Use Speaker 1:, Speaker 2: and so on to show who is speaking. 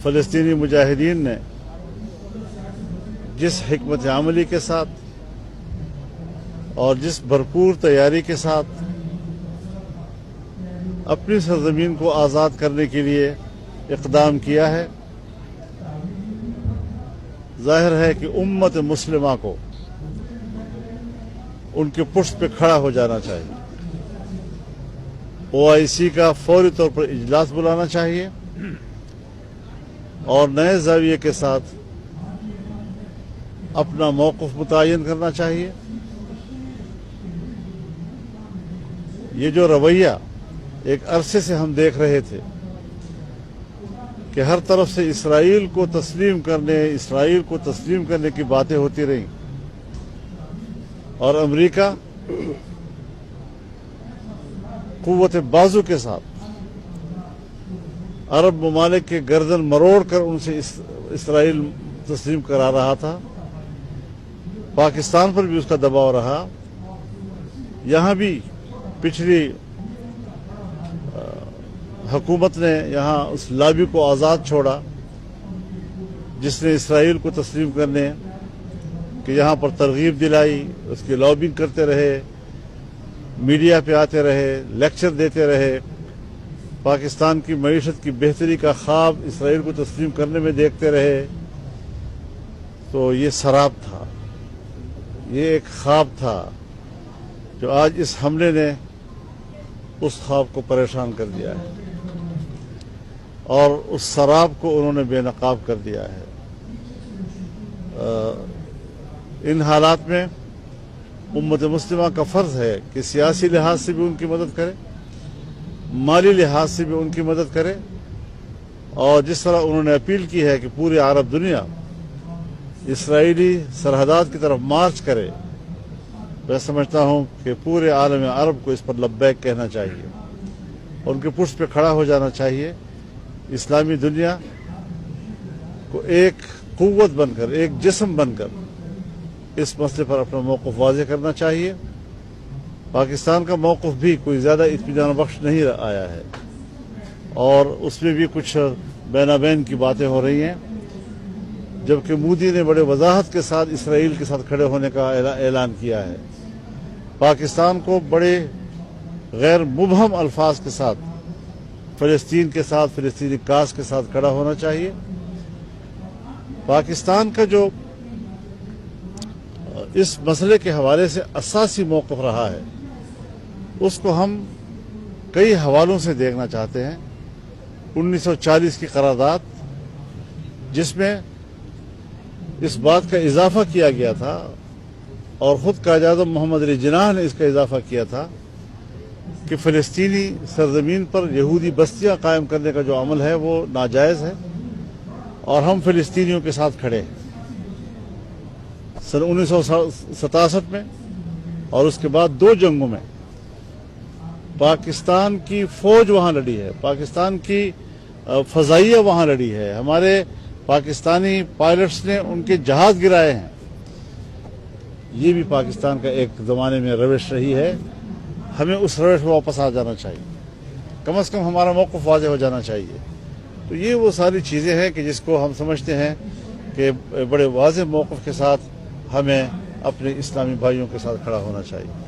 Speaker 1: فلسطینی مجاہدین نے جس حکمت عملی کے ساتھ اور جس بھرپور تیاری کے ساتھ اپنی سرزمین کو آزاد کرنے کے لیے اقدام کیا ہے، ظاہر ہے کہ امت مسلمہ کو ان کے پشت پہ کھڑا ہو جانا چاہیے۔ OIC کا فوری طور پر اجلاس بلانا چاہیے اور نئے زاویے کے ساتھ اپنا موقف متعین کرنا چاہیے۔ یہ جو رویہ ایک عرصے سے ہم دیکھ رہے تھے کہ ہر طرف سے اسرائیل کو تسلیم کرنے کی باتیں ہوتی رہیں اور امریکہ قوت بازو کے ساتھ عرب ممالک کے گردن مروڑ کر ان سے اسرائیل تسلیم کرا رہا تھا، پاکستان پر بھی اس کا دباؤ رہا۔ یہاں بھی پچھلی حکومت نے یہاں اس لابی کو آزاد چھوڑا جس نے اسرائیل کو تسلیم کرنے کہ یہاں پر ترغیب دلائی، اس کی لابنگ کرتے رہے، میڈیا پہ آتے رہے، لیکچر دیتے رہے، پاکستان کی معیشت کی بہتری کا خواب اسرائیل کو تسلیم کرنے میں دیکھتے رہے۔ تو یہ سراب تھا، یہ ایک خواب تھا جو آج اس حملے نے اس خواب کو پریشان کر دیا ہے اور اس سراب کو انہوں نے بے نقاب کر دیا ہے۔ ان حالات میں امت مسلمہ کا فرض ہے کہ سیاسی لحاظ سے بھی ان کی مدد کرے، مالی لحاظ سے بھی ان کی مدد کرے، اور جس طرح انہوں نے اپیل کی ہے کہ پوری عرب دنیا اسرائیلی سرحدات کی طرف مارچ کرے، میں سمجھتا ہوں کہ پورے عالم عرب کو اس پر لبیک کہنا چاہیے، ان کے پشت پہ کھڑا ہو جانا چاہیے۔ اسلامی دنیا کو ایک قوت بن کر، ایک جسم بن کر اس مسئلے پر اپنا موقف واضح کرنا چاہیے۔ پاکستان کا موقف بھی کوئی زیادہ اطمینان بخش نہیں آیا ہے اور اس میں بھی کچھ بینابین کی باتیں ہو رہی ہیں، جبکہ مودی نے بڑے وضاحت کے ساتھ اسرائیل کے ساتھ کھڑے ہونے کا اعلان کیا ہے۔ پاکستان کو بڑے غیر مبہم الفاظ کے ساتھ فلسطین کے ساتھ، فلسطینی کاز کے ساتھ کھڑا ہونا چاہیے۔ پاکستان کا جو اس مسئلے کے حوالے سے اساسی موقف رہا ہے اس کو ہم کئی حوالوں سے دیکھنا چاہتے ہیں۔ 1940 کی قرارداد، جس میں اس بات کا اضافہ کیا گیا تھا اور خود قائد اعظم محمد علی جناح نے اس کا اضافہ کیا تھا کہ فلسطینی سرزمین پر یہودی بستیاں قائم کرنے کا جو عمل ہے وہ ناجائز ہے اور ہم فلسطینیوں کے ساتھ کھڑے ہیں۔ سن 1967 میں اور اس کے بعد 2 جنگوں میں پاکستان کی فوج وہاں لڑی ہے، پاکستان کی فضائیہ وہاں لڑی ہے، ہمارے پاکستانی پائلٹس نے ان کے جہاز گرائے ہیں۔ یہ بھی پاکستان کا ایک زمانے میں روش رہی ہے، ہمیں اس روش میں واپس آ جانا چاہیے، کم از کم ہمارا موقف واضح ہو جانا چاہیے۔ تو یہ وہ ساری چیزیں ہیں کہ جس کو ہم سمجھتے ہیں کہ بڑے واضح موقف کے ساتھ ہمیں اپنے اسلامی بھائیوں کے ساتھ کھڑا ہونا چاہیے۔